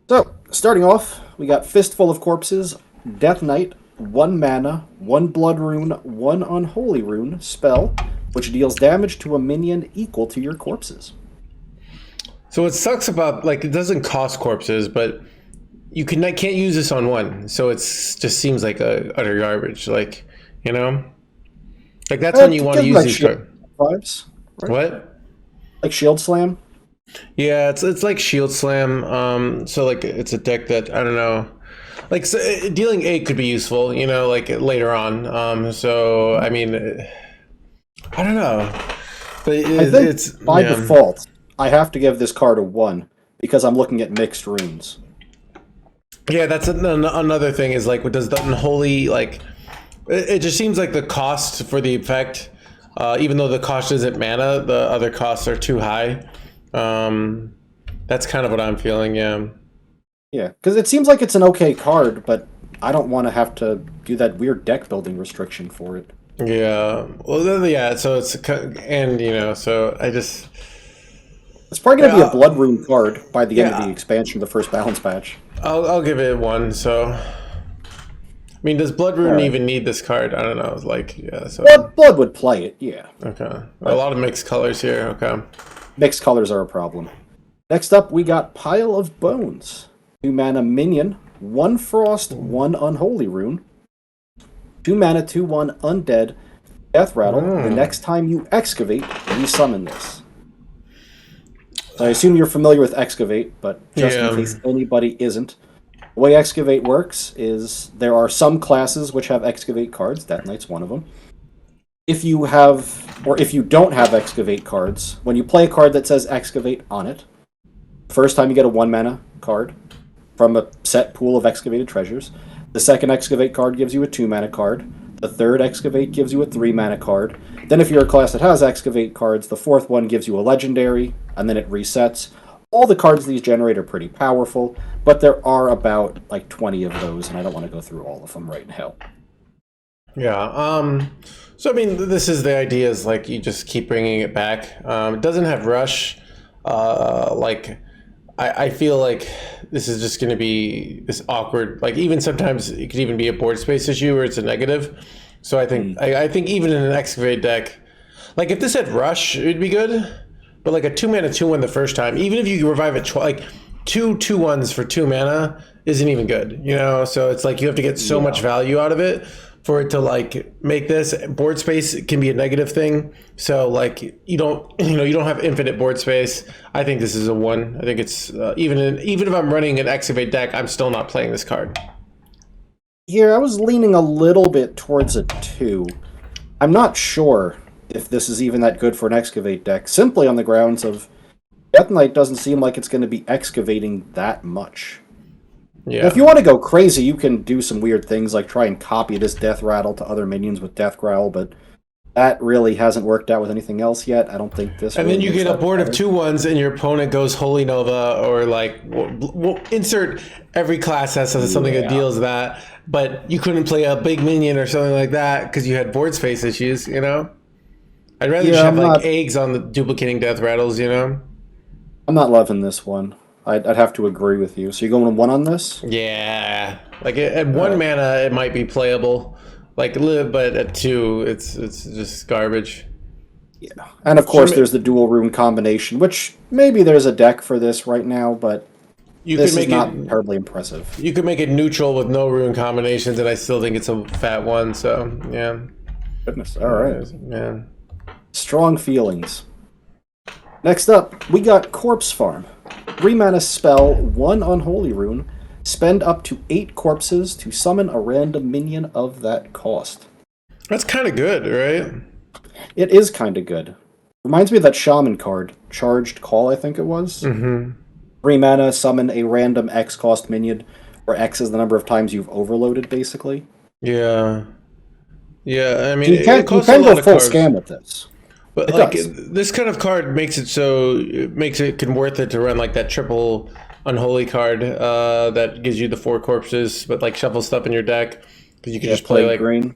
So, starting off, we got Fistful of Corpses, Death Knight, 1 mana, 1 Blood Rune, 1 Unholy Rune spell, which deals damage to a minion equal to your corpses. So what sucks about, like, it doesn't cost corpses, but can't use this on one. So it's just seems like utter garbage. Like, you know, like that's when you want to use these cards. Vibes, right? What? Like Shield Slam. Yeah, it's like Shield Slam. So like it's a deck that I don't know. Like so, dealing 8 could be useful, you know, like later on. So I mean, I don't know, but I think it's by default. I have to give this card a 1 because I'm looking at mixed runes. Yeah, that's another thing is like, what does the unholy, like, it just seems like the cost for the effect, even though the cost isn't mana, the other costs are too high. That's kind of what I'm feeling, yeah. Yeah, because it seems like it's an okay card, but I don't want to have to do that weird deck building restriction for it. Yeah, well, yeah, so it's, and, you know, so I just... It's probably going to be a Blood Rune card by the end of the expansion, the first balance patch. I'll give it 1, so... I mean, does Blood Rune even need this card? I don't know, like, yeah, so... Blood would play it, yeah. Okay. A lot of mixed colors here, okay. Mixed colors are a problem. Next up, we got Pile of Bones. 2 mana minion, 1 Frost, 1 Unholy Rune. 2 mana, 2/1 Undead, Death Rattle. The next time you excavate, resummon this. So I assume you're familiar with Excavate, but just in case anybody isn't, the way Excavate works is there are some classes which have Excavate cards. Death Knight's one of them. If you have, or if you don't have Excavate cards, when you play a card that says Excavate on it, first time you get a 1 mana card from a set pool of excavated treasures. The second Excavate card gives you a 2 mana card. The third Excavate gives you a 3 mana card. Then if you're a class that has Excavate cards, the fourth one gives you a legendary, and then it resets. All the cards these generate are pretty powerful, but there are about like 20 of those, and I don't want to go through all of them right now. Yeah, so I mean, this is the idea is like you just keep bringing it back. It doesn't have rush. Like, I feel like this is just going to be this awkward, like even sometimes it could even be a board space issue where it's a negative. So I think I think even in an excavate deck, like if this had rush, it'd be good. But like a 2 mana 2/1 the first time, even if you revive it like 2/2/1s for 2 mana isn't even good, you know. So it's like you have to get so much value out of it for it to like make this board space can be a negative thing. So like you don't have infinite board space. I think this is a 1. I think it's even if I'm running an excavate deck, I'm still not playing this card. Yeah, I was leaning a little bit towards a 2. I'm not sure if this is even that good for an excavate deck, simply on the grounds of Death Knight doesn't seem like it's going to be excavating that much. Yeah. Now, if you want to go crazy, you can do some weird things like try and copy this Death Rattle to other minions with Death Growl, but that really hasn't worked out with anything else yet. I don't think this. And then you get a board of 2/1s, and your opponent goes Holy Nova, or like we'll insert every class has something that deals that, but you couldn't play a big minion or something like that because you had board space issues. You know, I'd rather just have like eggs on the duplicating Death Rattles. You know, I'm not loving this one. I'd have to agree with you. So you're going 1 on this? Yeah, like at 1 mana it might be playable, like but at 2 it's just garbage. Yeah, and of course there's the dual rune combination, which maybe there's a deck for this right now, but this is not terribly impressive. You could make it neutral with no rune combinations, and I still think it's a fat 1. So yeah. Goodness, all right, man. Strong feelings. Next up, we got Corpse Farm. 3 mana spell, 1 Unholy Rune. Spend up to 8 corpses to summon a random minion of that cost. That's kind of good, right? It is kind of good. Reminds me of that Shaman card, Charged Call, I think it was. 3 mana, summon a random X cost minion, where X is the number of times you've overloaded, basically. Yeah. Yeah, I mean, you can go full scam with this. But like this kind of card makes it so it can worth it to run like that triple unholy card that gives you the 4 corpses, but like shuffle stuff in your deck because you can just play like Grain.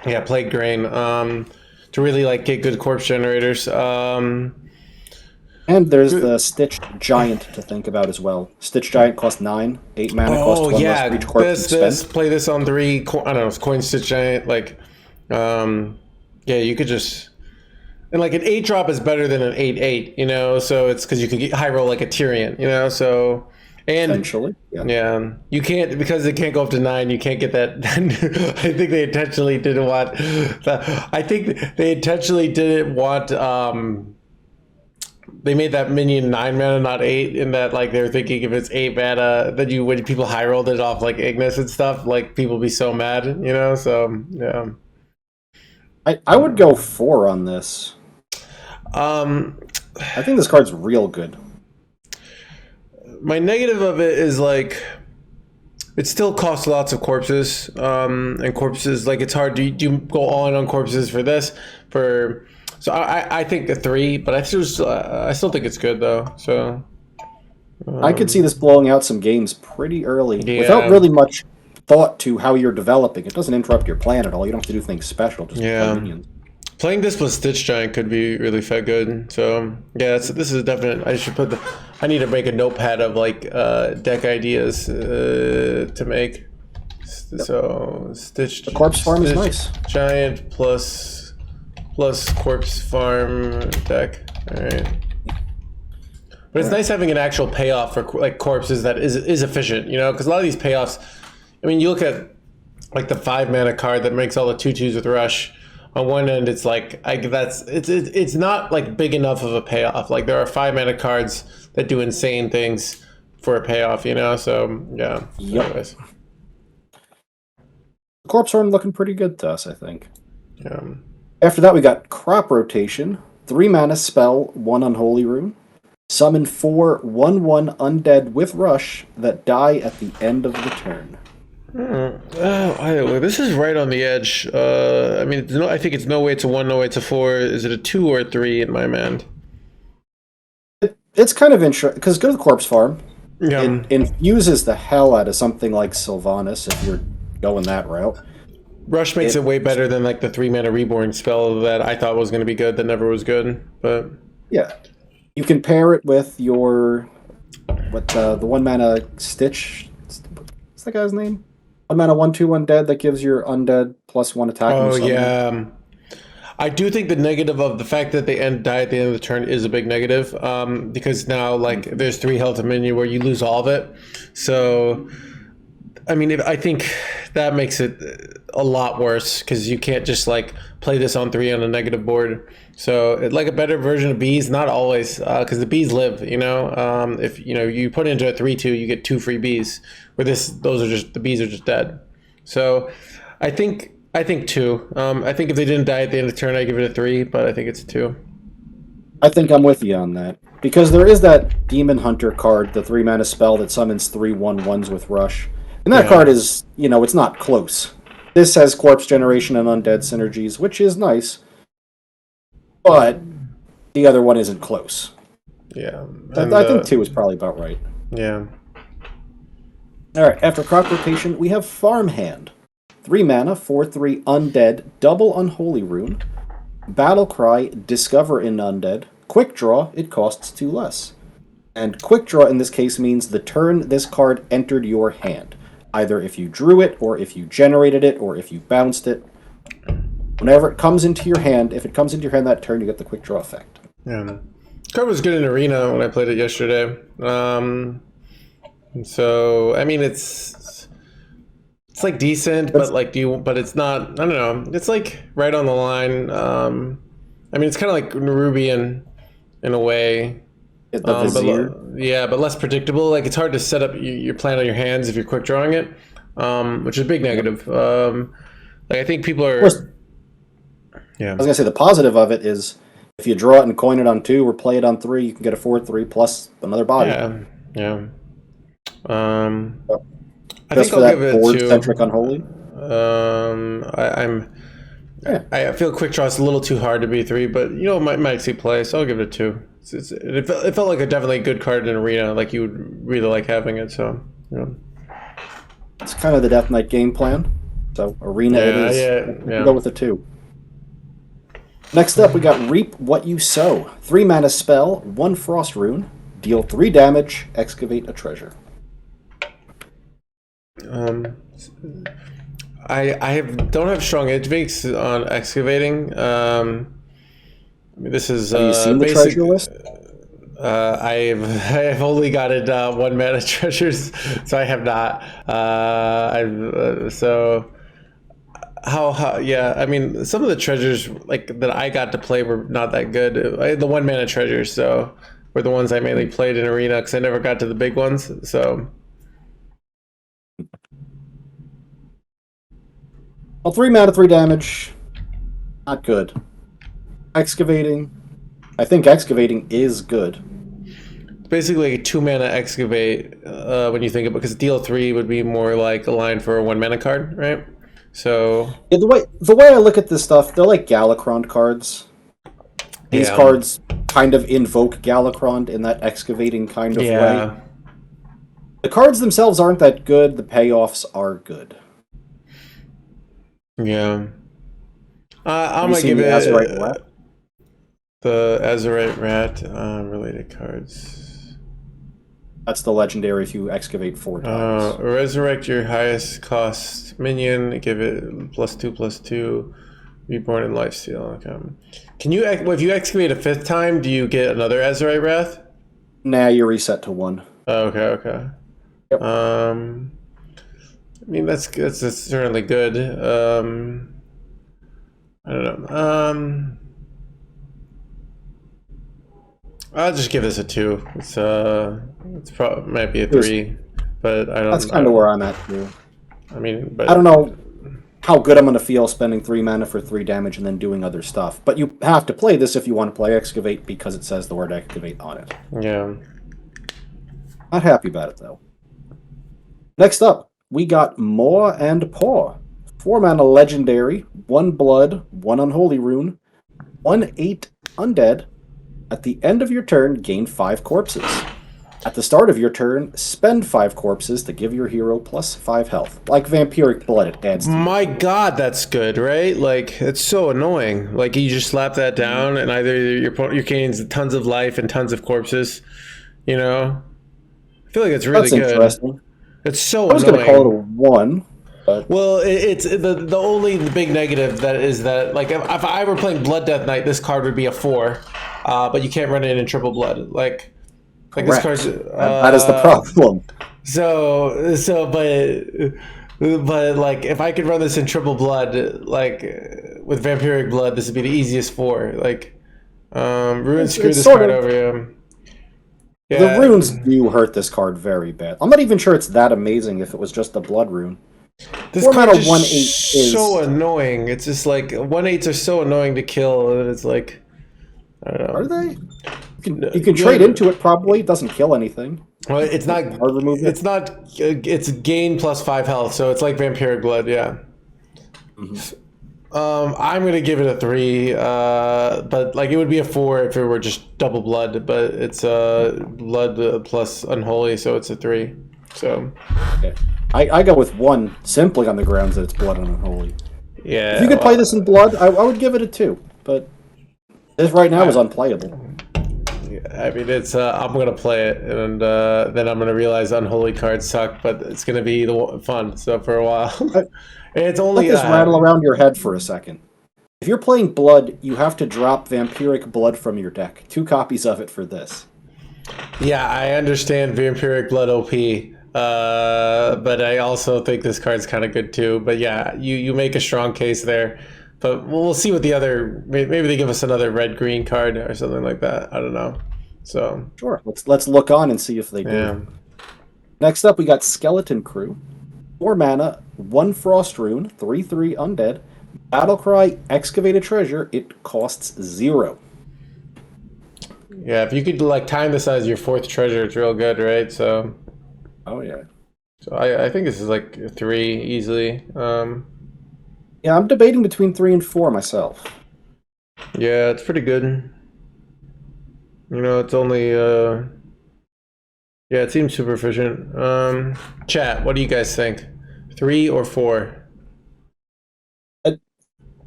Yeah, Plague Drain to really like get good corpse generators. And And there's the Stitched Giant to think about as well. Stitched Giant costs 9, 8 mana, costs 1 less for each corpse you spend. Play this on 3. I don't know, coin Stitch Giant. Like, yeah, you could just. And like an 8-drop is better than an 8/8, you know. So it's because you could get high roll like a Tyrion, you know. So and Essentially, yeah, you can't because it can't go up to 9. You can't get that. I think they intentionally didn't want. I think they intentionally didn't want. They made that minion 9 mana, not 8, in that like they were thinking if it's 8 mana, that you when people high rolled it off like Ignis and stuff, like people be so mad, you know. So yeah, I would go 4 on this. I think this card's real good. My negative of it is like it still costs lots of corpses, and corpses like it's hard. Do you go all in on corpses for this? So I think a 3, but I still think it's good though. So I could see this blowing out some games pretty early without really much thought to how you're developing. It doesn't interrupt your plan at all. You don't have to do things special. Just play minions. Playing this with Stitch Giant could be really good. So yeah, this is definite. I need to make a notepad of like deck ideas to make. Yep. So the corpse farm is nice. Giant plus corpse farm deck. All right. But it's nice having an actual payoff for like corpses that is efficient, you know, because a lot of these payoffs. I mean, you look at like the 5 mana card that makes all the 2/2s with rush. On one end, it's like it's not like big enough of a payoff. Like there are 5 mana cards that do insane things for a payoff, you know. So yeah. Yep. Anyways. Corpse Horn looking pretty good to us, I think. Yeah. After that, we got Crop Rotation, 3 mana spell, 1 Unholy Rune. Summon 4 1/1 undead with rush that die at the end of the turn. This is right on the edge. I mean, I think it's no way it's a 1, no way it's a 4. Is it a 2 or a 3 in my mind? It's kind of interesting because go to the Corpse Farm. Yeah. It infuses the hell out of something like Sylvanas if you're going that route. Rush makes it way better than like the 3 mana Reborn spell that I thought was going to be good that never was good. But yeah, you can pair it with your the 1 mana Stitch. What's that guy's name? 1 mana 1/2 undead that gives your undead +1 attack. Oh yeah, I do think the negative of the fact that they die at the end of the turn is a big negative, because now like there's 3 health a minion where you lose all of it. So, I mean, I think that makes it a lot worse because you can't just like play this on 3 on a negative board. So, like a better version of bees, not always, because the bees live. You know, if you know you put it into a 3/2, you get 2 free bees. Where the bees are just dead. So, I think 2. I think if they didn't die at the end of the turn, I give it a 3, but I think it's a 2. I think I'm with you on that because there is that Demon Hunter card, the 3 mana spell that summons 3 1/1s with rush, and that card is, you know, it's not close. This has corpse generation and undead synergies, which is nice, but the other one isn't close. Yeah, I think 2 is probably about right. Yeah. All right, after Crop Rotation, we have Farmhand. 3 mana, 4/3 undead, double Unholy Rune. Battlecry, discover an undead. Quick Draw, it costs 2 less. And Quick Draw in this case means the turn this card entered your hand. Either if you drew it, or if you generated it, or if you bounced it. Whenever it comes into your hand, if it comes into your hand that turn, you get the Quick Draw effect. Yeah. Card was good in Arena when I played it yesterday. So I mean, it's like decent, but like but it's not. I don't know. It's like right on the line. I mean, it's kind of like Nerubian in a way. But less predictable. Like it's hard to set up your plan on your hands if you're quick drawing it, which is a big negative. Like I think people are. Yeah. I was gonna say the positive of it is if you draw it and coin it on 2 or play it on 3, you can get a 4/3 plus another body. Yeah. I think I'll give it a 2. Centric Unholy. I feel Quick Draw is a little too hard to be 3, but you know it might actually play, so I'll give it a 2. It felt like a definitely good card in Arena, like you would really like having it. So it's kind of the Death Knight game plan. So Arena it is. Yeah. Go with a 2. Next up, we got Reap What You Sow. 3 mana spell, 1 frost rune. Deal 3 damage, excavate a treasure. Don't have strong edge fakes on excavating. I mean, this is Have you seen the basic. treasure list? I've only gotten 1 mana treasures, so I have not. So how yeah. I mean, some of the treasures like that I got to play were not that good. The 1 mana treasures, so were the ones I mainly played in arena because I never got to the big ones. So. Well, 3 mana, 3 damage. Not good. Excavating. I think excavating is good. It's basically like a 2 mana excavate when you think about, because deal 3 would be more like a line for a 1 mana card, right? So Yeah, the way I look at this stuff, they're like Galakron cards. These cards kind of invoke Galakron in that excavating kind of way. The cards themselves aren't that good. The payoffs are good. Yeah. I'm Have gonna you seen give the it Azurite Rat? the Azurite Rat related cards. That's the legendary if you excavate 4 times. Resurrect your highest cost minion. Give it +2/+2. Reborn in lifesteal. Okay. Can you if you excavate a 5th time, do you get another Azurite Wrath? Nah, you reset to 1. Oh, okay. Yep. I mean that's certainly good. I don't know. I'll just give this a 2. It's probably might be a 3, but I don't. That's kind of where I'm at too. I mean, but I don't know how good I'm going to feel spending 3 mana for 3 damage and then doing other stuff. But you have to play this if you want to play Excavate because it says the word Excavate on it. Yeah. Not happy about it though. Next up, we got Maw and Paw. 4 mana legendary, 1 blood, 1 unholy rune, 1/8 undead. At the end of your turn, gain 5 corpses. At the start of your turn, spend 5 corpses to give your hero +5 health. Like Vampiric Blood, it adds to My God, that's good, right? Like, it's so annoying. Like, you just slap that down, and either your gains tons of life and tons of corpses. You know, I feel like it's really That's good. interesting. It's so I was annoying. going to call it a 1. But Well, it's the only big negative that is that, like, if I were playing Blood Death Knight, this card would be a 4, but you can't run it in triple blood. Like this card's that is the problem. But like, if I could run this in triple blood, like with Vampiric Blood, this would be the easiest 4. Like, runes screw this card over you. Yeah. The runes do hurt this card very bad. I'm not even sure it's that amazing if it was just the blood rune. This 4 card mana is 1/8 is so annoying. It's just like 1/8s are so annoying to kill, and it's like, I don't know. Are they? You can trade into it probably. It doesn't kill anything. Well, it's not Hard removal. It's not. It's gain +5 health, so it's like Vampiric Blood. Yeah. I'm gonna give it a 3, but like it would be a 4 if it were just double blood. But it's blood plus unholy, so it's a 3. So. Okay. I go with 1 simply on the grounds that it's blood and unholy. Yeah. If you could play this in blood, I would give it a 2. But this right now is unplayable. I mean, it's. I'm gonna play it, and then I'm gonna realize unholy cards suck, but it's gonna be fun. So for a while, it's only. Let this rattle around your head for a second. If you're playing blood, you have to drop Vampiric Blood from your deck. 2 copies of it for this. Yeah, I understand Vampiric Blood OP, but I also think this card's kind of good too. But yeah, you make a strong case there. But we'll see what the other. Maybe they give us another red-green card or something like that. I don't know. So Sure, let's look on and see if they do. yeah. Next up, we got Skeleton Crew. 4 mana, 1 frost rune, 3/3 undead. Battlecry, excavate a treasure. It costs 0. Yeah, if you could like time this as your 4th treasure, it's real good, right? So. Oh yeah. So I think this is like a 3 easily. Yeah, I'm debating between 3 and 4 myself. Yeah, it's pretty good. You know, it's only yeah, it seems super efficient. Chat, what do you guys think? 3 or 4?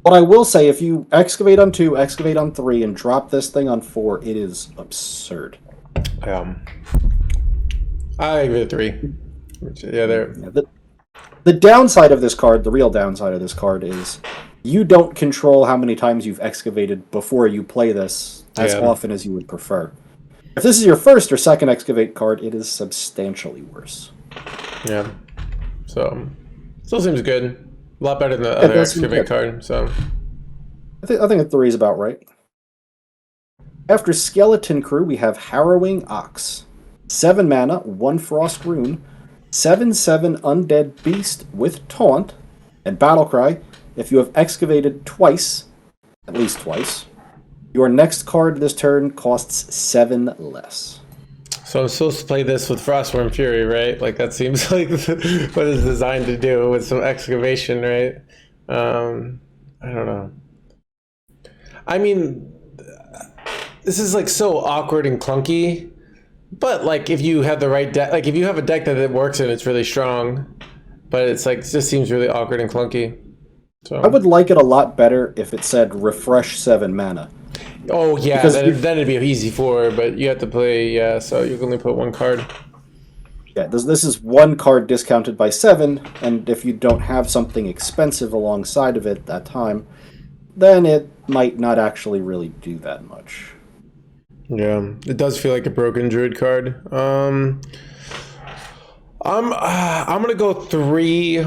What I will say, if you excavate on 2, excavate on 3, and drop this thing on 4, it is absurd. I give it a 3. Yeah, there. Yeah, the downside of this card, the real downside of this card, is you don't control how many times you've excavated before you play this as often as you would prefer. If this is your first or second excavate card, it is substantially worse. Yeah. So, still seems good. A lot better than the other excavate card. So, I think a 3 is about right. After Skeleton Crew, we have Harrowing Ox. 7 mana, 1 Frost Rune, 7/7 Undead Beast with Taunt, and Battlecry. If you have excavated twice, at least twice, your next card this turn costs 7 less. So I'm supposed to play this with Frostworm Fury, right? Like that seems like what it's designed to do with some excavation, right? I don't know. I mean, this is like so awkward and clunky. But like if you have the right deck, like if you have a deck that it works in, it's really strong. But it's like it just seems really awkward and clunky. So I would like it a lot better if it said refresh 7 mana. Oh yeah, then it'd be an easy 4, but you have to play so you can only put 1 card. Yeah, this is 1 card discounted by 7, and if you don't have something expensive alongside of it at that time, then it might not actually really do that much. Yeah, it does feel like a broken Druid card. I'm gonna go 3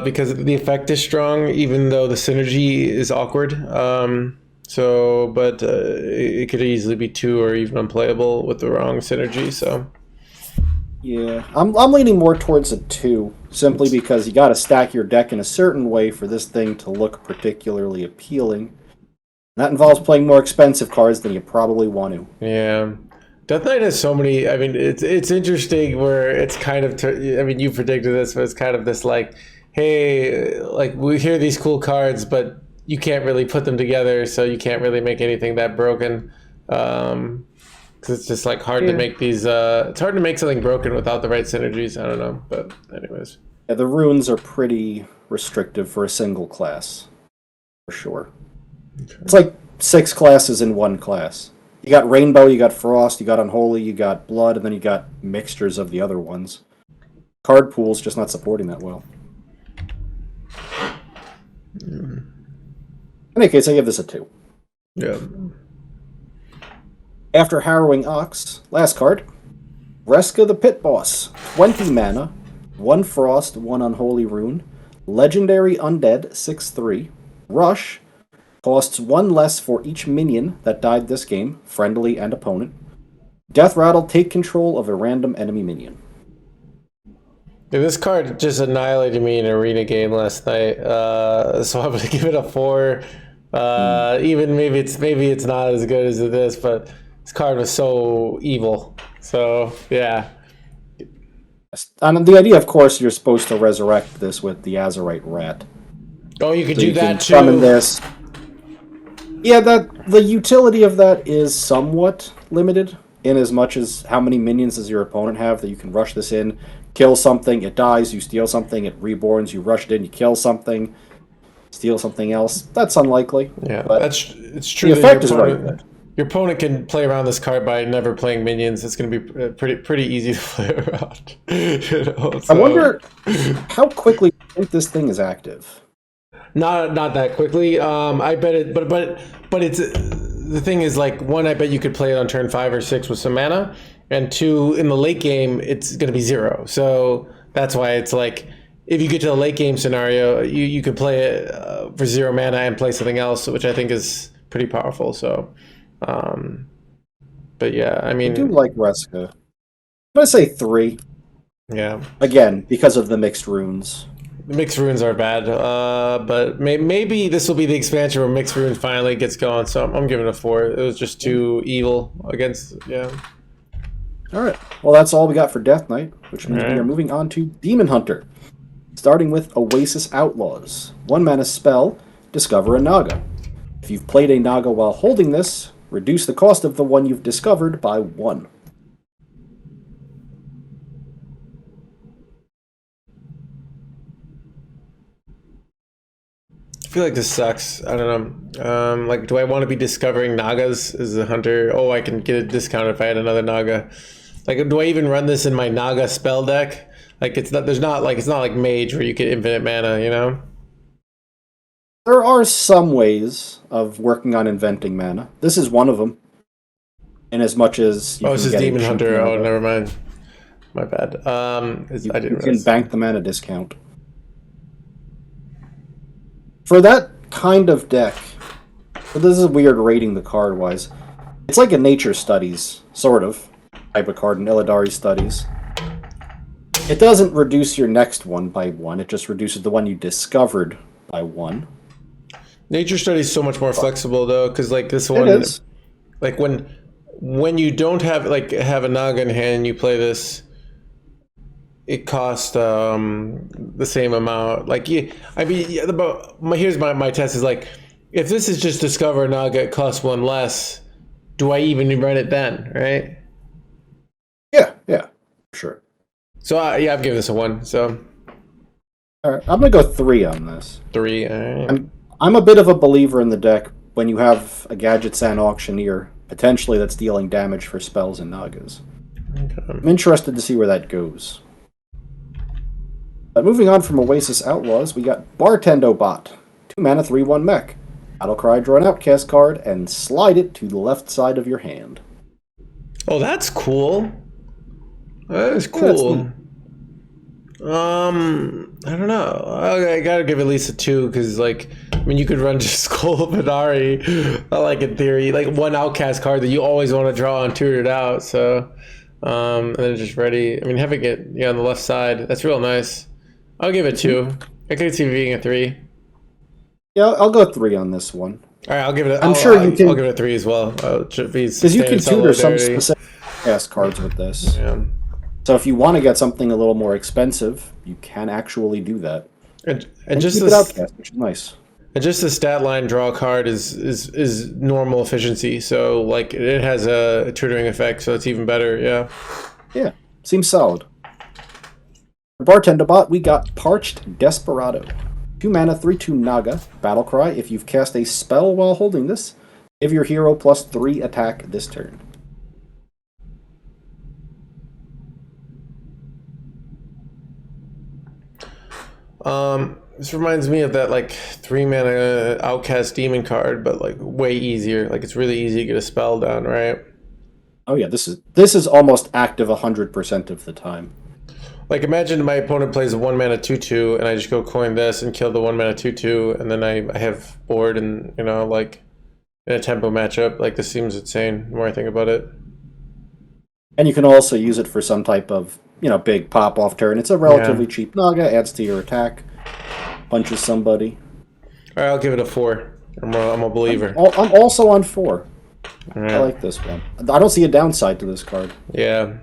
because the effect is strong, even though the synergy is awkward. But it could easily be 2 or even unplayable with the wrong synergy. So yeah, I'm leaning more towards a 2, simply because you got to stack your deck in a certain way for this thing to look particularly appealing. That involves playing more expensive cards than you probably want to. Yeah. Death Knight has so many. I mean, it's interesting where it's kind of. I mean, you predicted this, but it's kind of this like, hey, like we hear these cool cards, but you can't really put them together, so you can't really make anything that broken. Because it's just like hard to make these. It's hard to make something broken without the right synergies. I don't know, but anyways. Yeah, the runes are pretty restrictive for a single class, for sure. Okay. It's like 6 classes in 1 class. You got Rainbow, you got Frost, you got Unholy, you got Blood, and then you got mixtures of the other ones. Card pool's just not supporting that well. In any case, I give this a 2. Yeah. After Harrowing Ox, last card, Reska the Pit Boss. 20 mana, 1 Frost, 1 Unholy Rune, Legendary Undead, 6/3, Rush, costs 1 less for each minion that died this game, friendly and opponent. Death Rattle, take control of a random enemy minion. Yeah, this card just annihilated me in an arena game last night, so I'm gonna give it a 4. Even maybe it's not as good as it is, but this card was so evil. So yeah. And the idea, of course, you're supposed to resurrect this with the Azurite Rat. Oh, you could do that too. Summon this. Yeah, the utility of that is somewhat limited, in as much as how many minions does your opponent have that you can rush this in, kill something, it dies, you steal something, it reborns, you rush it in, you kill something, steal something else. That's unlikely. Yeah, but it's true. The effect is very good. Your opponent can play around this card by never playing minions. It's going to be pretty easy to play around. I wonder how quickly you think this thing is active. Not that quickly. I bet it, but it's the thing is like 1. I bet you could play it on turn 5 or 6 with some mana, and 2 in the late game it's going to be 0. So that's why it's like if you get to the late game scenario, you could play it for 0 mana and play something else, which I think is pretty powerful. So, but yeah, I mean, I do like Reska. I'm gonna say 3. Yeah. Again, because of the mixed runes. The mixed runes are bad, but maybe this will be the expansion where mixed runes finally gets going. So I'm giving it a 4. It was just too evil against, yeah. All right. Well, that's all we got for Death Knight, which means we are moving on to Demon Hunter. Starting with Oasis Outlaws. 1 mana spell, discover a Naga. If you've played a Naga while holding this, reduce the cost of the one you've discovered by 1. feel like this sucks. I don't know. Like, do I want to be discovering Nagas as a hunter? Oh, I can get a discount if I had another Naga. Like, do I even run this in my Naga spell deck? Like, it's not like Mage where you get infinite mana, you know? There are some ways of working on inventing mana. This is one of them. In as much as you this is get a Demon cheap Hunter. mana. Oh, never mind. My bad. I didn't You can realize. bank the mana discount. For that kind of deck, but this is weird rating the card wise. It's like a Nature Studies, sort of, type of card in Illidari Studies. It doesn't reduce your next one by 1, it just reduces the one you discovered by 1. Nature Study is so much more flexible though, because like this one, It is. like when you don't have a Naga in hand, you play this. It costs the same amount. Like, yeah, I mean, here's my test is like, if this is just Discover Naga, it costs 1 less. Do I even run it then? Right? Yeah, sure. So yeah, I've given this a 1. So All right, I'm gonna go 3 on this. 3. All right. I'm a bit of a believer in the deck when you have a Gadgetzan Auctioneer, potentially that's dealing damage for spells and Nagas. Okay. I'm interested to see where that goes. Moving on from Oasis Outlaws, we got Bardend Bot. 2 mana, 3/1 mech. Battlecry, draw an Outcast card, and slide it to the left side of your hand. Oh, that's cool. That is cool. I don't know. I gotta give at least a 2 because, like, I mean, you could run just Skull of Inari, like in theory, like 1 Outcast card that you always want to draw and tutor it out. So, and then just ready. I mean, having it on the left side, that's real nice. I'll give it 2. I could see it being a 3. Yeah, I'll go 3 on this one. All right, I'll give it. I'm sure you can. I'll give it a 3 as well. Because you can tutor some specific Outcast cards with this. Yeah. So if you want to get something a little more expensive, you can actually do that. And just just keep it this, Outcast, which is nice. and just the stat line draw a card is normal efficiency. So like it has a tutoring effect, so it's even better. Yeah. Yeah, seems solid. For Bardend Bot, we got Parched Desperado. 2 mana, 3/2 Naga. Battlecry. If you've cast a spell while holding this, give your hero +3 attack this turn. This reminds me of that like 3 mana Outcast Demon card, but like way easier. Like it's really easy to get a spell down, right? Oh yeah, this is almost active 100% of the time. Like imagine my opponent plays a 1 mana 2/2, and I just go coin this and kill the 1 mana 2/2, and then I have board and like in a tempo matchup. Like this seems insane. The more I think about it. And you can also use it for some type of big pop off turn. It's a relatively cheap Naga, adds to your attack, punches somebody. All right, I'll give it a 4. I'm a believer. I'm also on 4. Right. I like this one. I don't see a downside to this card. Yeah.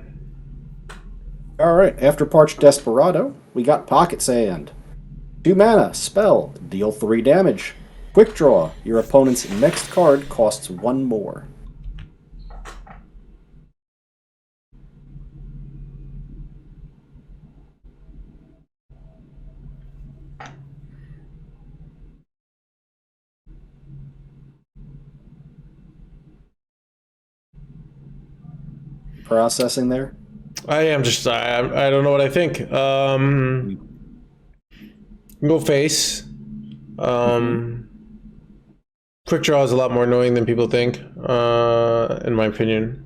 Alright, after Parched Desperado, we got Pocket Sand. 2 mana, spell, deal 3 damage. Quick draw, your opponent's next card costs 1 more. Processing there? I am just I don't know what I think. Go face. Quick draw is a lot more annoying than people think, in my opinion.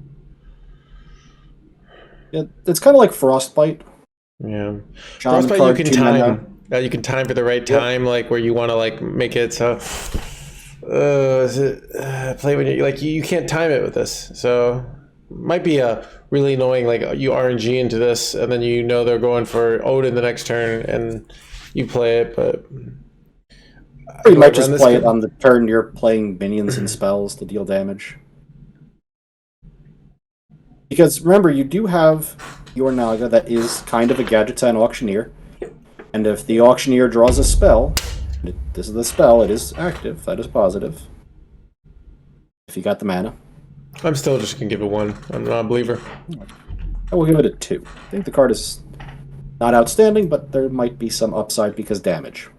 Yeah, it's kind of like Frostbite. Yeah, Shaman Frostbite card, you can 2 mana. time. You can time for the right time, like where you want to like make it so. Is it play when you can't time it with this, so might be a really annoying like you RNG into this and then they're going for Odin the next turn and you play it, but Or you might just play it on the turn you're playing minions and spells to deal damage. Because remember, you do have your Naga that is kind of a Gadgetzan Auctioneer, and if the Auctioneer draws a spell, this is the spell, it is active, that is positive. If you got the mana. I'm still just gonna give it 1. I'm not a believer. I will give it a 2. I think the card is not outstanding, but there might be some upside because damage.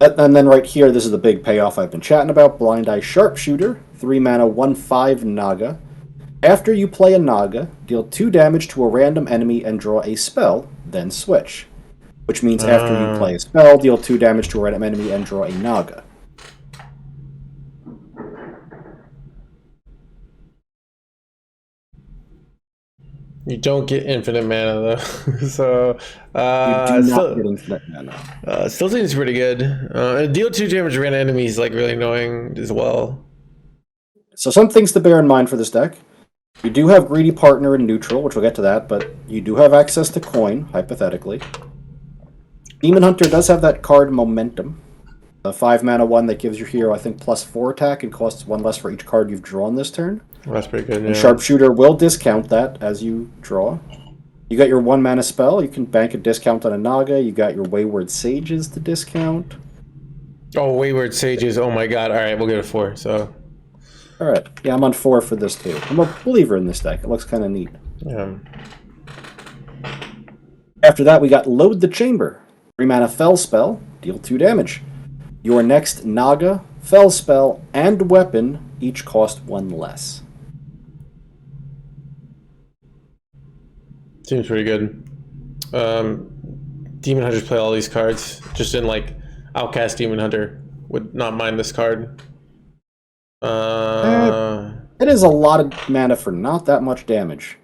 And then right here, this is the big payoff I've been chatting about. Blind Eye Sharpshooter, 3 mana, 1/5 Naga. After you play a Naga, deal 2 damage to a random enemy and draw a spell, then switch. Which means after you play a spell, deal 2 damage to a random enemy and draw a Naga. You don't get infinite mana though, so You do not get infinite mana. still seems pretty good. Deal 2 damage to random enemies like really annoying as well. So some things to bear in mind for this deck. You do have Greedy Partner in neutral, which we'll get to that, but you do have access to coin, hypothetically. Demon Hunter does have that card Momentum. The 5 mana one that gives your hero, I think, +4 attack and costs 1 less for each card you've drawn this turn. That's pretty good, yeah. And Sharpshooter will discount that as you draw. You got your 1 mana spell, you can bank a discount on a Naga, you got your Wayward Sages to discount. Oh, Wayward Sages, oh my god, alright, we'll get a 4, so... Alright, yeah, I'm on 4 for this too. I'm a believer in this deck, it looks kind of neat. Yeah. After that, we got Load the Chamber. 3 mana Fel spell, deal 2 damage. Your next Naga, Fel spell, and weapon each cost 1 less. Seems pretty good. Demon Hunters play all these cards. Just in like Outcast Demon Hunter would not mind this card. It is a lot of mana for not that much damage.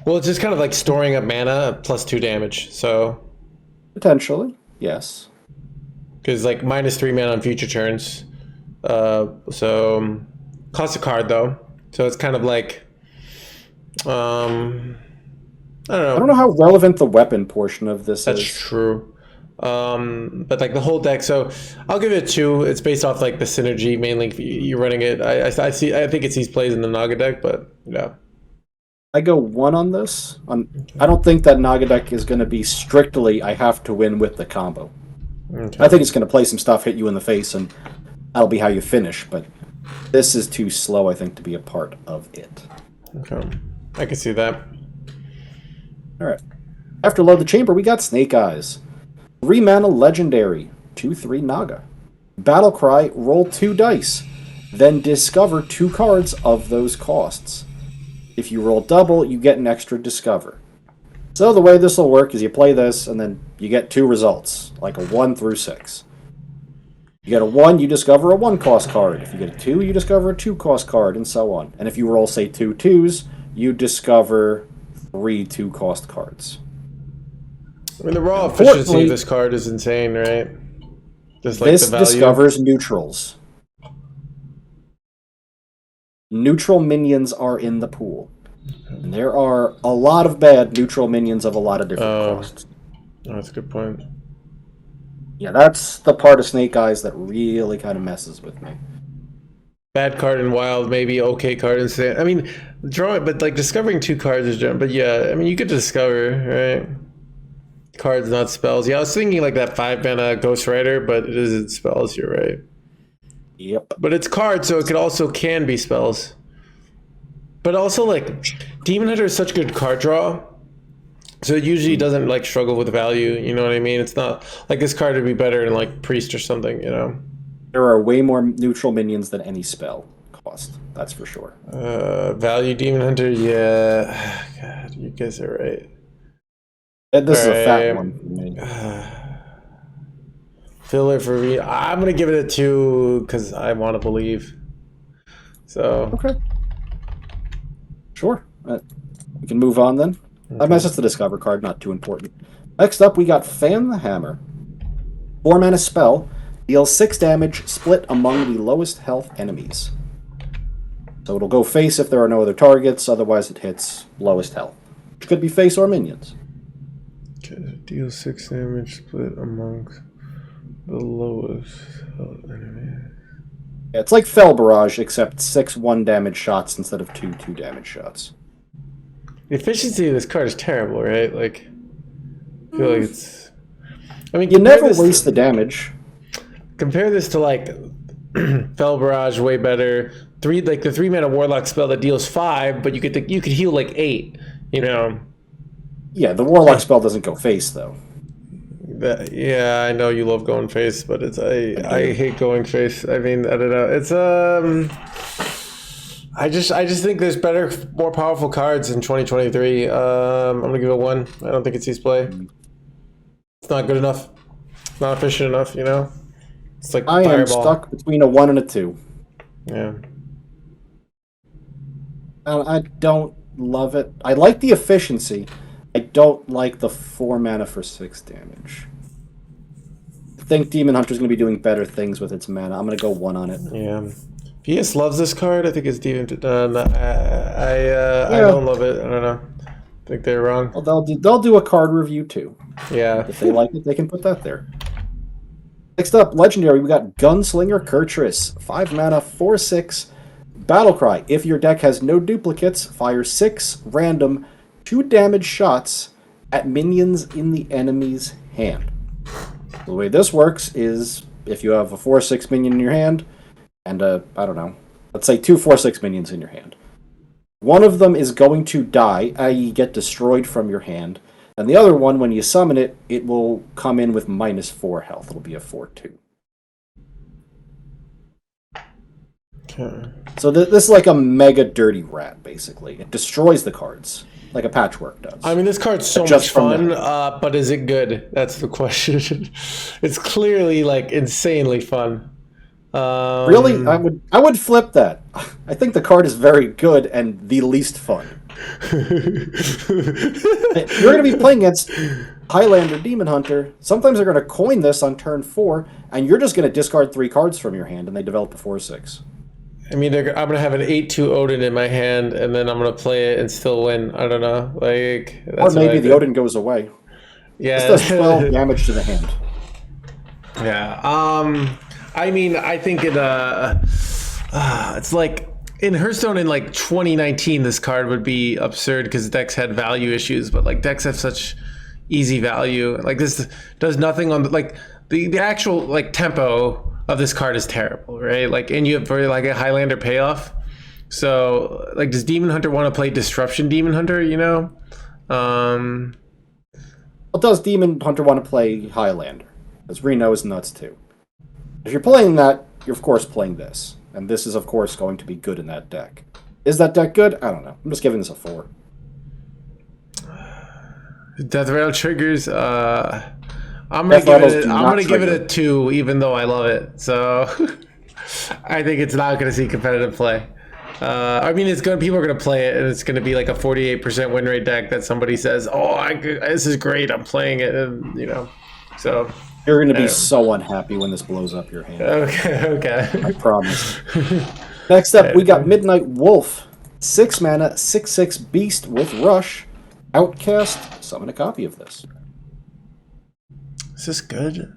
Well, it's just kind of like storing up mana +2 damage. So Potentially, yes. because like -3 mana on future turns. So costs a card though. So it's kind of like I don't know. I don't know how relevant the weapon portion of this That's is. true. But like the whole deck, so I'll give it a 2. It's based off like the synergy mainly. If you're running it, I think it sees plays in the Naga deck, but yeah. I go 1 on this. I don't think that Naga deck is going to be strictly I have to win with the combo. Okay. I think it's going to play some stuff, hit you in the face, and that'll be how you finish. But this is too slow, I think, to be a part of it. Okay, I can see that. All right. After Load the Chamber, we got Snake Eyes. 3 mana legendary, 2/3 Naga. Battlecry, roll 2 dice, then discover 2 cards of those costs. If you roll double, you get an extra discover. So the way this will work is you play this, and then you get 2 results, like a 1 through 6. You get a 1, you discover a 1-cost card. If you get a 2, you discover a 2-cost card, and so on. And if you roll, say, 2 2s, you discover 3 2-cost cards. I mean, the raw efficiency of this card is insane, right? Just like This the value. discovers neutrals. Neutral minions are in the pool. And there are a lot of bad neutral minions of a lot of different costs. Oh, that's a good point. Yeah, that's the part of Snake Eyes that really kind of messes with me. Bad card in Wild, maybe okay card in Sand. I mean, drawing, but like discovering 2 cards is but yeah, I mean, you could discover, right? Cards, not spells. Yeah, I was thinking like that 5 mana Ghost Rider, but it isn't spells, you're right. Yep. But it's cards, so it could also can be spells. But also, like, Demon Hunter is such good card draw, so it usually doesn't, like, struggle with value, you know what I mean? It's not, like, this card would be better in, like, Priest or something, you know? There are way more neutral minions than any spell cost. That's for sure. Value Demon Hunter, yeah. God, you guys are right. This is a fat one for me. Filler for me. I'm going to give it a 2 because I want to believe. So. Okay. Sure. We can move on then. Okay. I mean, it's just the Discover card, not too important. Next up, we got Fan the Hammer. 4 mana spell. Deals 6 damage, split among the lowest health enemies. So it'll go face if there are no other targets, otherwise it hits lowest health. Which could be face or minions. Okay, deal 6 damage, split amongst the lowest health enemies. Yeah, it's like Fel Barrage, except 6 1-damage shots instead of 2 2-damage shots. The efficiency of this card is terrible, right? Like, I feel like it's... I mean, you never waste the damage. Compare this to, like, Fel Barrage, way better. The 3 mana Warlock spell that deals 5, but you could heal, like, 8, you know? Yeah, the Warlock spell doesn't go face, though. Yeah, I know you love going face, but I hate going face. I mean, I don't know. It's I just think there's better, more powerful cards in 2023. I'm gonna give it 1. I don't think it sees play. It's not good enough. Not efficient enough. You know. It's like I Fireball. am stuck between a 1 and a 2. Yeah. I don't love it. I like the efficiency. I don't like the 4 mana for 6 damage. I think Demon Hunter's going to be doing better things with its mana. I'm going to go 1 on it. Yeah. PS loves this card. I think it's Demon. I don't love it. I don't know. I think they're wrong. Well, they'll do a card review too. Yeah. If they like it, they can put that there. Next up, Legendary, we got Gunslinger Kurtrus. 5 mana, 4/6. Battlecry. If your deck has no duplicates, fire 6 random 2 damage shots at minions in the enemy's hand. The way this works is if you have a 4/6 minion in your hand and I don't know, let's say 2 4/6 minions in your hand. One of them is going to die, i.e. get destroyed from your hand. And the other one, when you summon it, it will come in with -4 health. It'll be a 4/2. Okay. So this is like a mega dirty rat, basically. It destroys the cards, like a patchwork does. I mean, this card's so much fun, but is it good? That's the question. It's clearly like insanely fun. Really? I would flip that. I think the card is very good and the least fun. You're going to be playing against Highlander Demon Hunter. Sometimes they're going to coin this on turn 4, and you're just going to discard 3 cards from your hand, and they develop a 4/6. I mean, I'm going to have an 8/2 Odin in my hand, and then I'm going to play it and still win. I don't know. Like, that's or maybe the Odin goes away. Yeah. This does 12 damage to the hand. Yeah. I mean, I think it's like in Hearthstone in like 2019, this card would be absurd because decks had value issues, but like decks have such easy value. Like this does nothing on the actual like tempo of this card is terrible, right? Like, and you have for like a Highlander payoff. So like, does Demon Hunter want to play Disruption Demon Hunter? You know? Well, does Demon Hunter want to play Highlander? Because Reno is nuts too. If you're playing that, you're of course playing this. And this is of course going to be good in that deck. Is that deck good? I don't know. I'm just giving this a 4. Desperado triggers, I'm gonna give it a 2, even though I love it. So I think it's not gonna see competitive play. I mean, people are gonna play it, and it's gonna be like a 48% win rate deck that somebody says, "Oh, this is great. I'm playing it," and you know, so you're gonna be so unhappy when this blows up your hand. Okay. I promise. Next up, we got Midnight Wolf, 6 mana, 6/6 beast with rush. Outcast. Summon a copy of this. Is this good?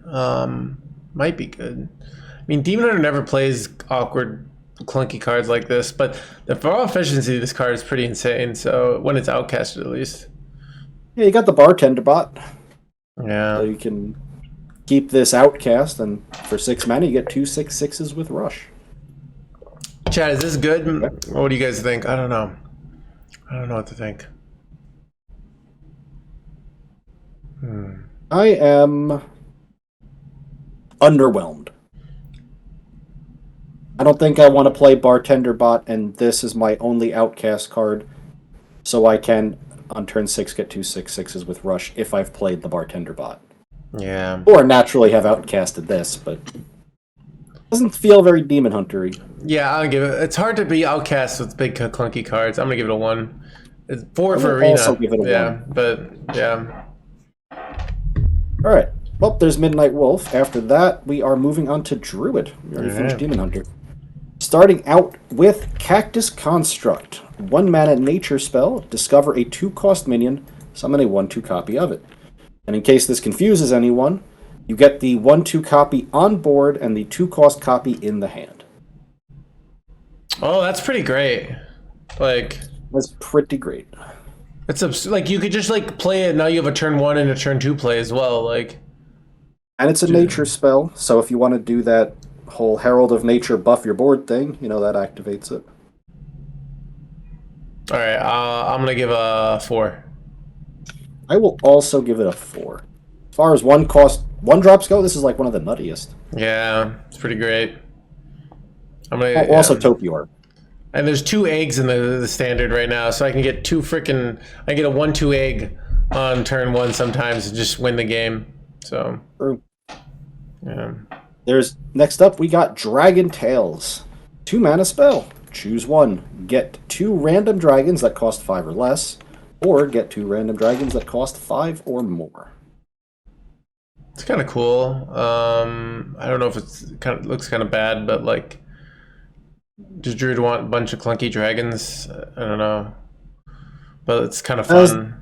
Might be good. I mean, Demon Hunter never plays awkward, clunky cards like this, but the raw efficiency of this card is pretty insane. So when it's outcasted, at least. Yeah, you got the Bardend Bot. Yeah. So you can keep this outcast, and for 6 mana, you get 2 6/6s with rush. Chad, is this good? What do you guys think? I don't know. I don't know what to think. I am underwhelmed. I don't think I want to play Bartender Bot, and this is my only outcast card, so I can, on turn 6, get 2 6/6s with rush if I've played the Bartender Bot. Yeah. Or naturally have outcasted this, but it doesn't feel very Demon Hunter-y. Yeah, I'll give it. It's hard to be outcast with big clunky cards. I'm gonna give it a 1. It's 4 for Arena. Also give it a 1. But yeah. All right. Well, there's Midnight Wolf. After that, we are moving on to Druid. We already finished Demon Hunter. Starting out with Cactus Construct. 1 mana nature spell. Discover a 2-cost minion. Summon a 1/2 copy of it. And in case this confuses anyone, you get the 1/2 copy on board and the 2-cost copy in the hand. Oh, that's pretty great. Like, that's pretty great. It's like you could just like play it. Now you have a turn 1 and a turn 2 play as well. Like, and it's a nature spell, so if you want to do that whole Herald of Nature buff your board thing, you know, that activates it. All right, I'm gonna give a 4. I will also give it a 4. far as one drops go, this is like one of the nuttiest. Yeah, it's pretty great. I'm gonna Also Topior. And there's 2 eggs in the standard right now, so I can get I get a 1/2 egg on turn 1 sometimes and just win the game. So True. Yeah. Next up we got Dragon Tails. 2 mana spell. Choose one. Get 2 random dragons that cost 5 or less, or get 2 random dragons that cost 5 or more. It's kind of cool. I don't know if looks kind of bad, but like, does Druid want a bunch of clunky dragons? I don't know, but it's kind of fun.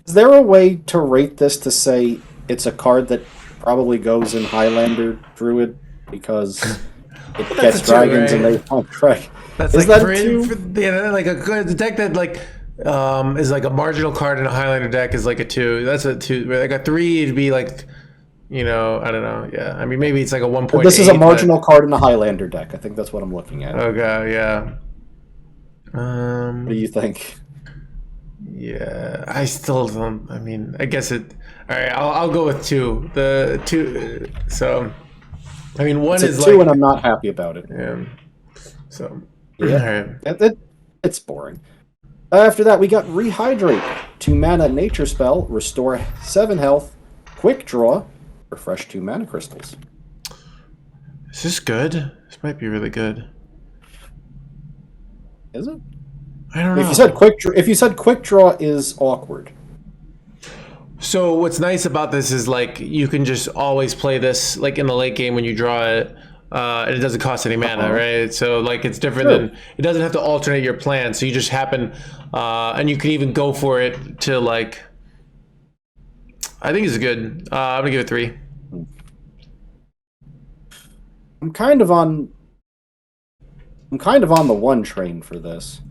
Is there a way to rate this to say it's a card that probably goes in Highlander Druid because it gets dragons and they don't drag? That's is like that a deck that like is like a marginal card in a Highlander deck is like a 2. That's a 2. Like a 3, it'd be like, I don't know. Yeah, I mean maybe it's like a 1.8. This is a marginal card in a Highlander deck. I think that's what I'm looking at. Okay, yeah. What do you think? Yeah, I still don't. I mean, I guess it. All right, I'll go with 2. The 2. So, I mean, 1 is 2, like, and I'm not happy about it. Yeah. So, yeah, it's boring. After that, we got Rehydrate. 2 mana nature spell, restore 7 health, quick draw, refresh 2 mana crystals. Is this good? This might be really good. Is it? I don't know. If you said quick draw is awkward. So what's nice about this is like you can just always play this like in the late game when you draw it, and it doesn't cost any mana, right? So like it's different than, it doesn't have to alternate your plan. So you just happen, and you can even go for it to like. I think it's good. I'm gonna give it 3. I'm kind of on the 1 train for this.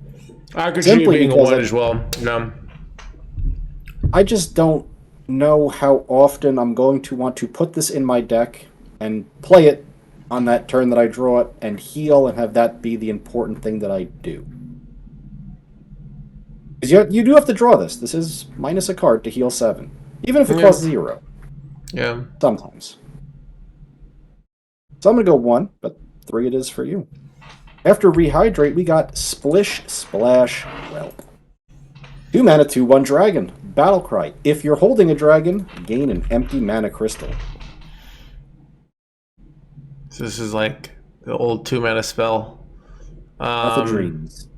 I could see being a 1 as well. No. I just don't know how often I'm going to want to put this in my deck and play it on that turn that I draw it and heal and have that be the important thing that I do. Because you do have to draw this. This is minus a card to heal 7. Even if it costs 0. Yeah. Sometimes. So I'm going to go 1, but 3 it is for you. After Rehydrate, we got Splish, Splash, Whelp. 2 mana, 2/1 dragon. Battlecry. If you're holding a dragon, gain an empty mana crystal. So this is like the old 2 mana spell. Path of Dreams.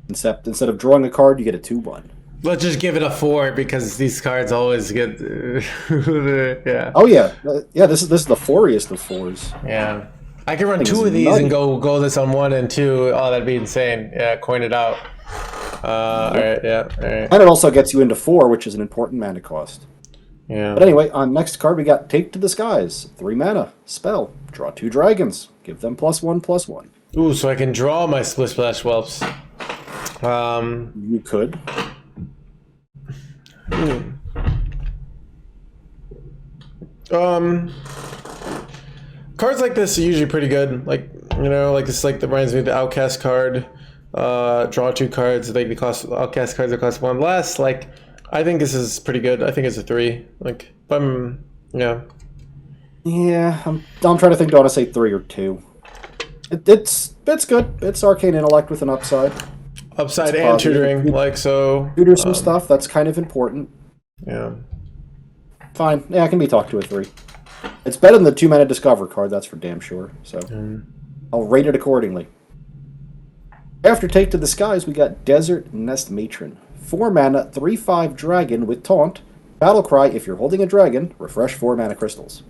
Instead of drawing a card, you get a 2/1. Let's just give it a 4 because these cards always get. Yeah. Oh yeah, yeah. This is the 4iest of 4s. Yeah. I can run 2 of these and go this on 1 and 2. Oh, that'd be insane. Yeah, coin it out. All right, yeah, all right. And it also gets you into 4, which is an important mana cost. Yeah. But anyway, on next card we got Take to the Skies. 3 mana, spell, draw 2 dragons, give them +1/+1. Ooh, so I can draw my Splish Splash Whelps. You could. Cards like this are usually pretty good. Like, like this, like that reminds me of the Outcast card. Draw 2 cards. They cost Outcast cards that cost 1 less. Like, I think this is pretty good. I think it's a 3. Like, yeah. Yeah, I'm trying to think. Do I want to say 3 or 2? It's good. It's Arcane Intellect with an upside. Upside and tutoring, like so. Tutor some stuff. That's kind of important. Yeah. Fine. Yeah, I can be talked to a 3. It's better than the 2 mana Discover card. That's for damn sure. So I'll rate it accordingly. After Take to the Skies, we got Desert Nest Matron. 4 mana, 3/5 dragon with taunt. Battlecry. If you're holding a dragon, refresh 4 mana crystals.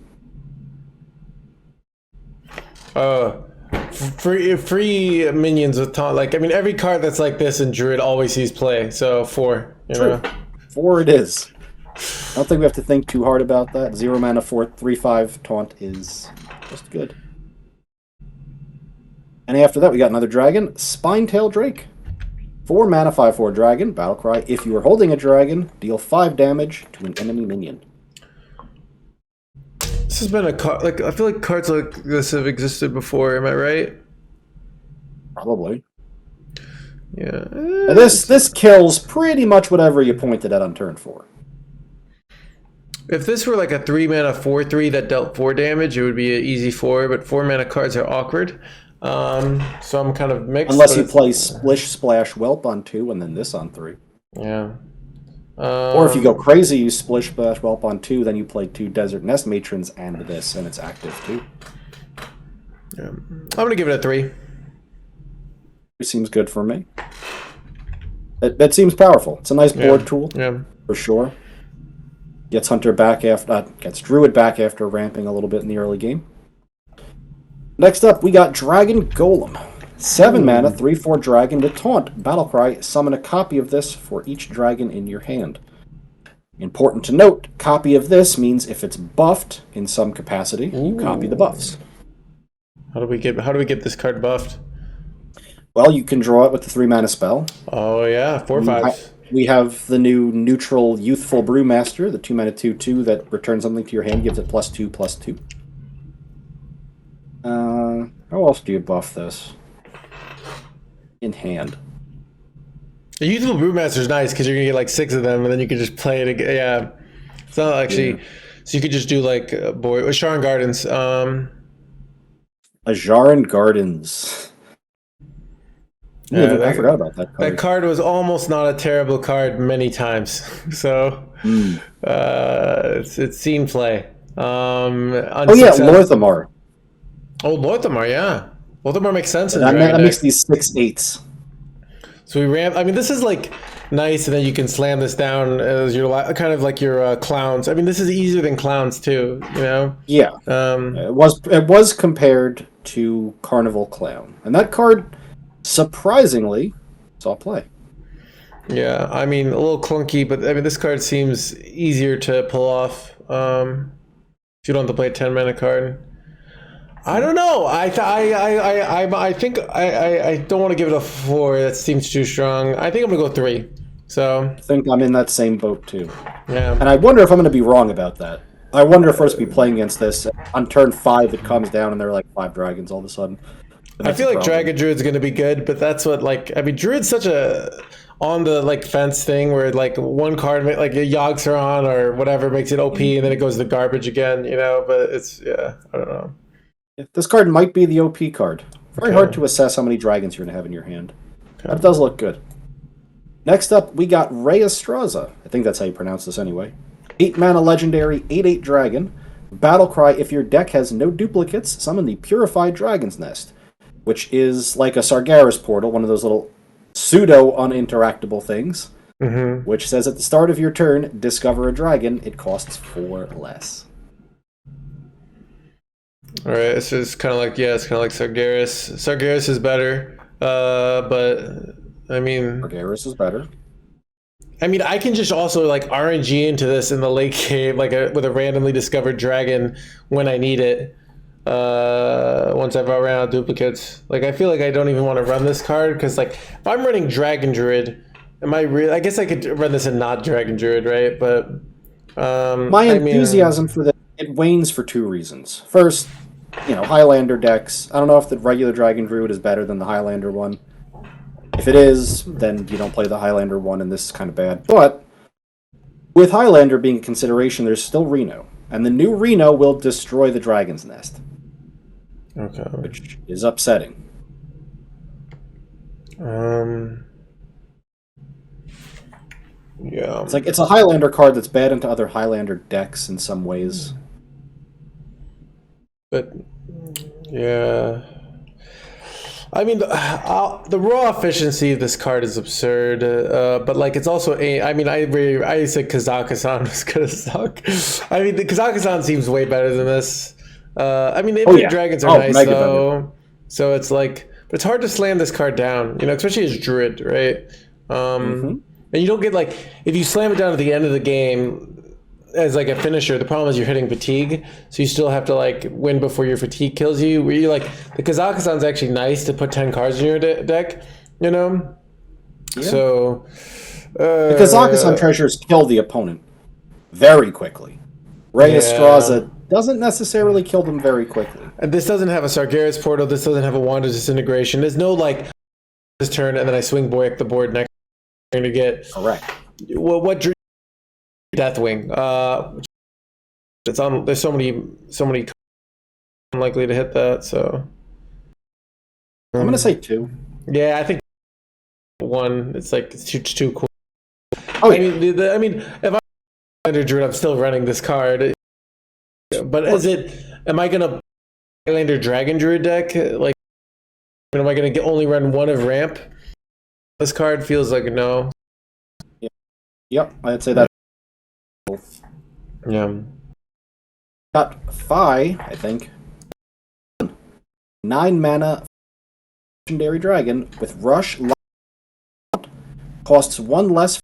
Free minions with taunt. Like, I mean, every card that's like this in Druid always sees play. So 4. True. 4 it is. I don't think we have to think too hard about that. 0 mana, 3/5 taunt is just good. And after that, we got another dragon, Spinetail Drake. 4 mana, 5/4 dragon, Battlecry. If you are holding a dragon, deal 5 damage to an enemy minion. This has been a card. Like, I feel like cards like this have existed before. Am I right? Probably. Yeah. This kills pretty much whatever you pointed at on turn 4. If this were like a 3-mana 4/3 that dealt 4 damage, it would be an easy 4. But 4-mana cards are awkward. So I'm kind of mixed. Unless you play Splish Splash Whelp on 2 and then this on 3. Yeah. Or if you go crazy, you Splish Splash Whelp on 2, then you play 2 Desert Nest Matrons and this, and it's active too. Yeah. I'm gonna give it a 3. It seems good for me. It seems powerful. It's a nice board tool, for sure. Gets Hunter back after gets Druid back after ramping a little bit in the early game. Next up, we got Dragon Golem. 7 mana, 3/4 dragon to taunt Battlecry. Summon a copy of this for each dragon in your hand. Important to note, copy of this means if it's buffed in some capacity, you copy the buffs. How do we get this card buffed? Well, you can draw it with the 3-mana spell. Oh yeah, 4/5. We have the new neutral Youthful Brewmaster, the 2-mana 2/2 that returns something to your hand, gives it +2/+2. How else do you buff this? In hand. The Youthful Brewmaster is nice because you're gonna get like 6 of them, and then you can just play it again. Yeah, it's not actually. So you could just do like Sharon Gardens. Ajaran Gardens. Yeah, I forgot about that card. That card was almost not a terrible card many times. So it's seen play. Lorthamar. Oh, Lorthamar, yeah. Lorthamar makes sense in that Dragon makes deck. these 6/8s. So we ramp. I mean, this is like nice, and then you can slam this down as your kind of like your clowns. I mean, this is easier than clowns too. You know. Yeah. It was compared to Carnival Clown, and that card surprisingly saw play. Yeah, I mean a little clunky, but I mean this card seems easier to pull off if you don't have to play a 10-mana card. I don't know. I think I don't want to give it a 4. That seems too strong. I think I'm gonna go 3. So I think I'm in that same boat too. Yeah. And I wonder if I'm going to be wrong about that. I wonder if we're supposed to be playing against this on turn 5. It comes down and there are like 5 dragons all of a sudden. I feel like Dragon Druid's going to be good, but that's what Druid's such a on the like fence thing where like one card like a Yogg-Saron or whatever makes it OP and then it goes to the garbage again, you know. But it's I don't know. This card might be the OP card. Very hard to assess how many dragons you're going to have in your hand. That does look good. Next up, we got Rehydrated. I think that's how you pronounce this anyway. 8 mana legendary, 8/8 dragon. Battlecry, if your deck has no duplicates, summon the Purified Dragon's Nest, which is like a Sargeras portal, one of those little pseudo-uninteractable things, which says at the start of your turn, discover a dragon. It costs 4 less. All right, so it's kind of like Sargeras. Sargeras is better, but I mean, Sargeras is better. I mean, I can just also like RNG into this in the late game, like with a randomly discovered dragon when I need it. Once I've ran out of duplicates, like I feel like I don't even want to run this card because like if I'm running Dragon Druid, I guess I could run this and not Dragon Druid, right? But my enthusiasm for this, it wanes for 2 reasons. First, Highlander decks. I don't know if the regular Dragon Druid is better than the Highlander one. If it is, then you don't play the Highlander one, and this is kind of bad. But with Highlander being a consideration, there's still Reno, and the new Reno will destroy the Dragon's Nest. Okay. Which is upsetting. Yeah. It's a Highlander card that's bad into other Highlander decks in some ways. But yeah. I mean, the raw efficiency of this card is absurd, but like it's also I said Kazakhstan was gonna suck. I mean, the Kazakhstan seems way better than this. I mean, the dragons are nice though, so it's like, but it's hard to slam this card down, especially as Druid, right? And you don't get like if you slam it down at the end of the game as like a finisher, the problem is you're hitting fatigue, so you still have to like win before your fatigue kills you. Where you like the Kazakhstan's actually nice to put 10 cards in your deck, Yeah. So the Kazakhstan treasures kill the opponent very quickly. Rehydrated doesn't necessarily kill them very quickly. And this doesn't have a Sargeras portal. This doesn't have a Wand of Disintegration. There's no like this turn and then I swing Boyak the board next turn to get correct. What Deathwing. it's on. There's so many unlikely to hit that. So I'm gonna say 2. yeah, I think 1. It's like it's too cool. Oh I yeah. mean, if I'm under Druid, I'm still running this card. But am I gonna Highlander Dragon Druid deck? Like, am I gonna only run 1 of ramp? This card feels like no. Yep, I'd say that. Yeah. Got Fi, I think. 9 mana legendary dragon with rush. Costs 1 less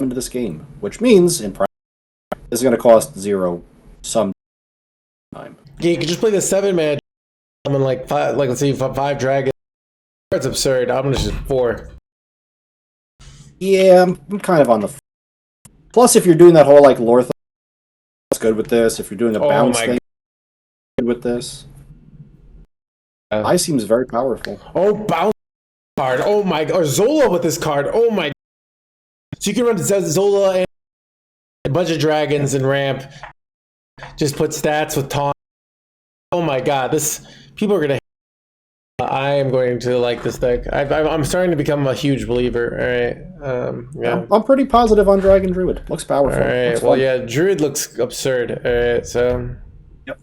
into this game, which means in practice this is going to cost 0 some time. Yeah, you could just play the 7-man. I'm in like 5, like let's say 5 dragons. That's absurd. I'm gonna just 4. Yeah, I'm kind of on the. Plus, if you're doing that whole like lore thing, it's good with this. If you're doing a bounce thing, good with this. I seems very powerful. Oh, bounce card. Oh my, or Zola with this card. Oh my. So you can run Zola and a bunch of dragons and ramp. Just put stats with taunt. Oh my god, this people are gonna. I am going to like this deck. I'm starting to become a huge believer. All right. Yeah. I'm pretty positive on Dragon Druid. Looks powerful. All right. Looks Well, fun. yeah. Druid looks absurd. All right. So. Yep.